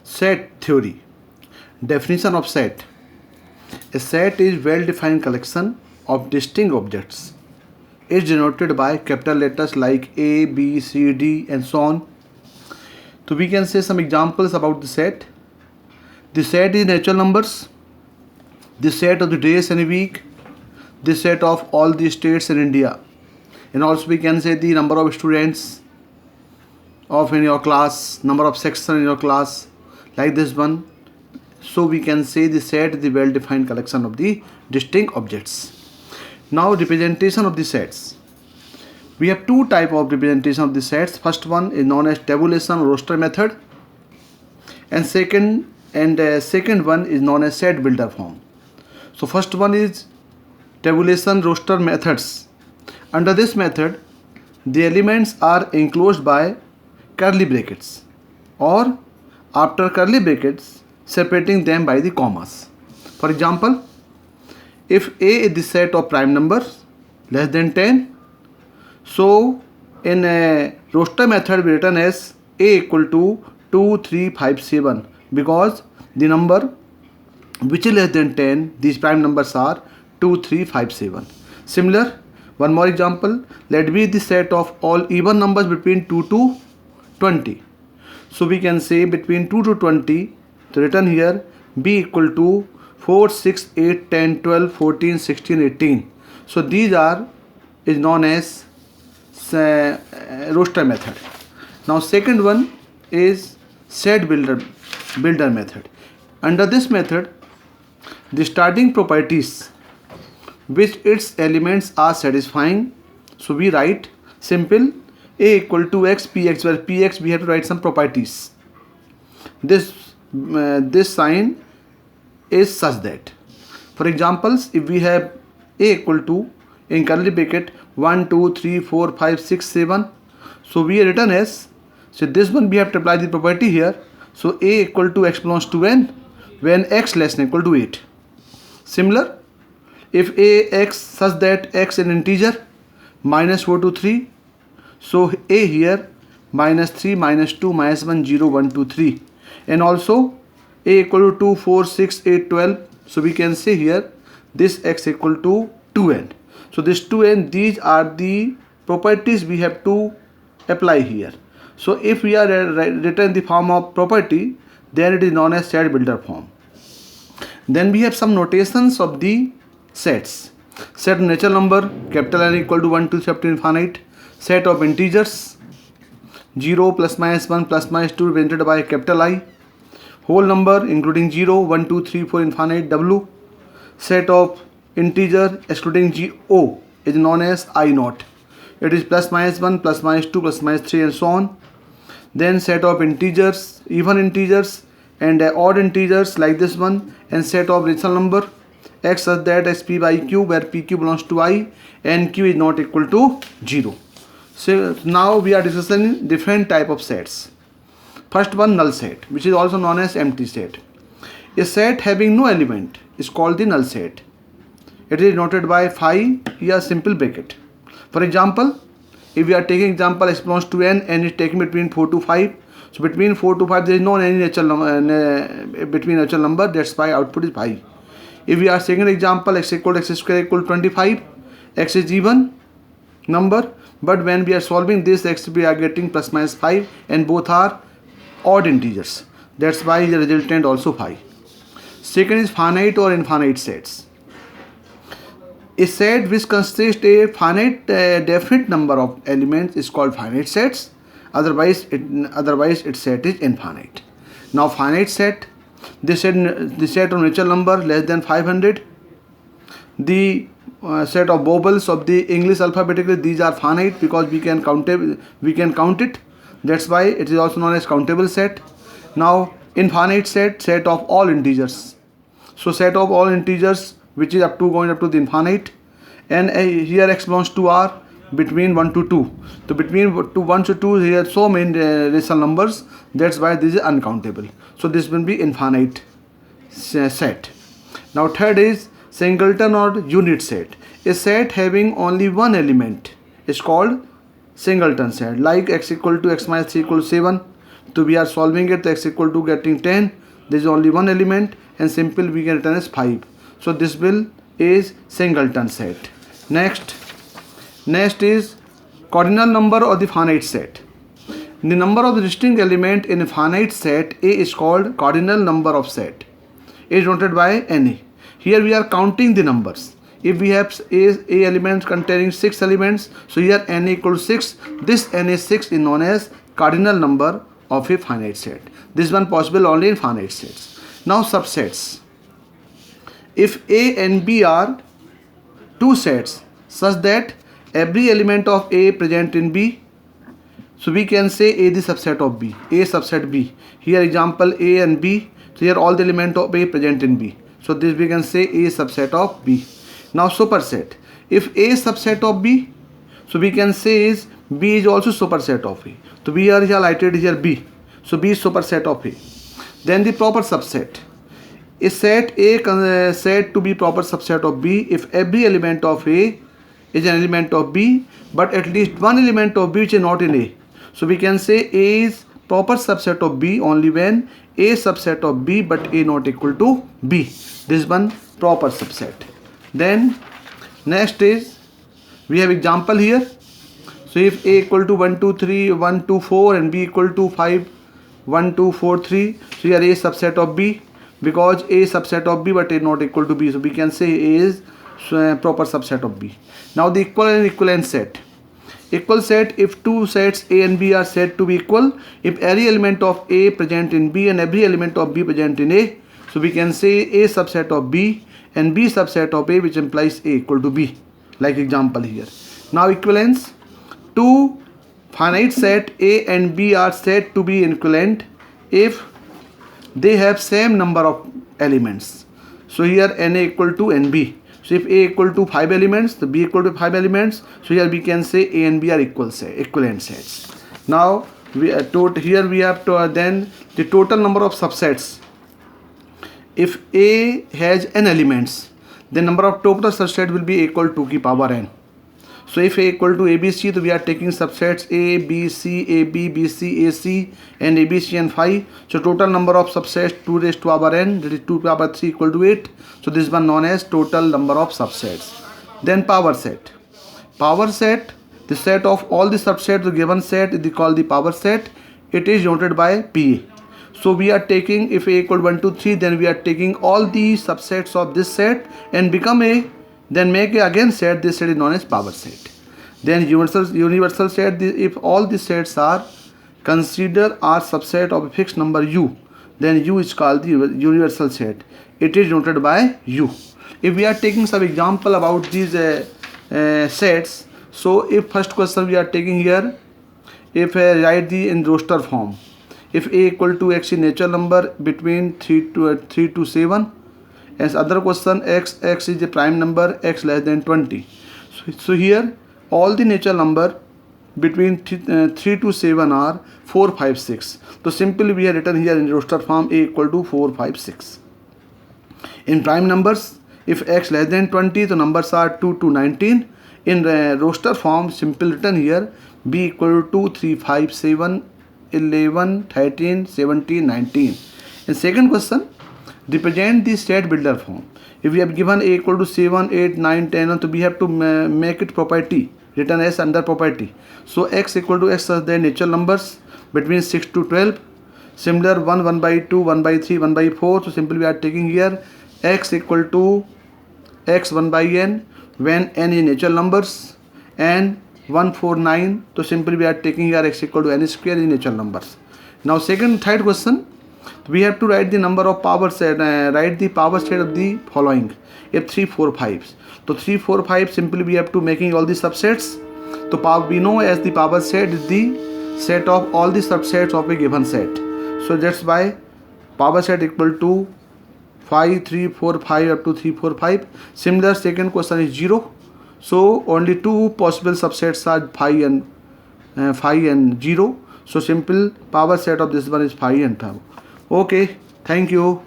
Set theory. Definition of set. A set is well-defined collection of distinct objects. It is denoted by capital letters like A, B, C, D and so on. So we can say some examples about the set. The set is natural numbers. The set of the days in a week. The set of all the states in India. And also we can say the number of students of in your class, number of sections in your class, like this one. So we can say the set is the well-defined collection of the distinct objects. Now representation of the sets. We have two types of representation of the sets. First one is known as tabulation roster method, and second one is known as set builder form. So first one is tabulation roster methods. Under this method, the elements are enclosed by curly brackets, or after curly brackets separating them by the commas. For example, if A is the set of prime numbers less than 10, so in a roster method we written as A equal to 2, 3, 5, 7, because the number which is less than 10, these prime numbers are 2, 3, 5, 7. Similar, one more example, let be the set of all even numbers between 2 to 20. So we can say between 2 to 20, the written here B equal to 4, 6, 8, 10, 12, 14, 16, 18. So these is known as roster method. Now second one is set builder method. Under this method, the starting properties which its elements are satisfying. So we write simple A equal to x, px, where px we have to write some properties. This sign is such that, for examples, if we have A equal to in curly bracket 1, 2, 3, 4, 5, 6, 7, so we are written as, so this one we have to apply the property here. So A equal to x belongs to n when x less than equal to 8. Similar, if Ax such that x an integer minus 4 to 3, so A here minus 3, minus 2, minus 1, 0, 1, 2, 3. And also A equal to 2, 4, 6, 8, 12. So we can say here this x equal to 2n. So this 2n, these are the properties we have to apply here. So if we are written the form of property, then it is known as set builder form. Then we have some notations of the sets. Set of natural number, capital N equal to 1 to up to infinite. Set of integers, 0 plus minus 1 plus minus 2 represented by capital I. Whole number including 0, 1, 2, 3, 4 infinite W. Set of integer excluding O is known as I naught. It is plus minus 1 plus minus 2 plus minus 3 and so on. Then set of integers, even integers and odd integers like this one, and set of rational number x such that xp by q, where pq belongs to I and q is not equal to 0. So now we are discussing different type of sets. First one, null set, which is also known as empty set. A set having no element is called the null set. It is denoted by phi, here simple bracket. For example, if we are taking example x belongs to n and is taken between 4 to 5, so between 4 to 5 there is no any natural number between natural number, that's why output is phi. If we are taking example x equal to x square equal to 25, x is even number, but when we are solving this x we are getting plus minus 5 and both are odd integers, that's why the resultant also phi. Second is finite or infinite sets. A set which consists a finite definite number of elements is called finite sets. Otherwise its set is infinite. Now finite set, the set of natural number less than 500. The set of vowels of the English alphabetically, these are finite because we can count it. That's why it is also known as countable set. Now infinite set of all integers. So set of all integers which is going up to the infinite, and here x belongs to R between 1 to 2. So between 1 to 2 here so many rational numbers, that's why this is uncountable. So this will be infinite set. Now third is singleton or unit set. A set having only one element is called singleton set, like x equal to x minus 3 equal to 7. So we are solving it, x equal to getting 10. There is only one element and simple we can return as 5. So this will is singleton set. Next is cardinal number of the finite set. The number of the distinct element in a finite set A is called cardinal number of set. A is denoted by Na. Here we are counting the numbers. If we have A elements containing 6 elements, so here Na equals 6. This Na6 is known as cardinal number of a finite set. This one possible only in finite sets. Now subsets. If A and B are two sets such that every element of A present in B, so we can say A the subset of B, A subset B. Here example A and B, so here all the element of A present in B. So this we can say A subset of B. Now superset. If A subset of B, so we can say is B is also superset of A. So we are highlighted here B. So B is superset of A. Then the proper subset. A set A said to be proper subset of B if every element of A is an element of B, but at least one element of B which is not in A. So we can say A is proper subset of B only when A subset of B but A not equal to B. This one proper subset. Then next is we have example here. So if A equal to 1 2 3 1 2 4 and B equal to 5 1 2 4 3, so here A subset of B, because A subset of B but A not equal to B, so we can say A is proper subset of B. Now the equal and equivalent set. Equal set, if two sets A and B are said to be equal, if every element of A present in B and every element of B present in A, so we can say A subset of B and B subset of A, which implies A equal to B, like example here. Now equivalence. Two finite set A and B are said to be equivalent if they have same number of elements. So here Na equal to Nb. So if A equal to 5 elements, the B equal to 5 elements, so here we can say A and B are equivalent sets. Now here we have to then the total number of subsets. If A has n elements, the number of total subset will be equal to की power n. So if A equal to ABC, so we are taking subsets A, B, C, AB, BC, AC and ABC and phi. So total number of subsets 2 raised to power n, that is 2 to the power 3 equal to 8. So this one known as total number of subsets. Then power set. Power set, the set of all the subsets, the given set is called the power set. It is denoted by PA. So we are taking, if A equal to 1 2 3, then we are taking all the subsets of this set and become A. Then make a again set, this set is known as power set. Then universal set, if all the sets are considered are subset of a fixed number U, then U is called the universal set. It is denoted by U. If we are taking some example about these sets, so if first question we are taking here, if write the in roster form, if A equal to X is natural number between 3 to 7, as other question x is a prime number, x less than 20. So here all the natural number between 3 to 7 are 4 5 6. So simply we have written here in roster form A equal to 4 5 6. In prime numbers, if x less than 20, the numbers are 2 to 19. In roster form, simple written here B equal to 3 5 7 11 13 17 19. In second question, represent the state builder form. If we have given A equal to 7, 8, 9, 10, so we have to make it property, written as under property. So x equal to x are the natural numbers between 6 to 12. Similar 1 by 2, 1 by 3, 1 by 4. So simply we are taking here x equal to x 1 by n when n is natural numbers and 1 4 9. So simply we are taking here x equal to n square in natural numbers. Now third question, we have to write the number of power set, write the power set of the following. If 3 4 5, so 3 4 5 simply we have to making all the subsets. So we know as the power set is the set of all the subsets of a given set. So that's why power set equal to 5 3 4 5 up to 3 4 5. Similar second question is 0. So only two possible subsets are 5 and 0. So simple power set of this one is 5 and 5. Okay, thank you.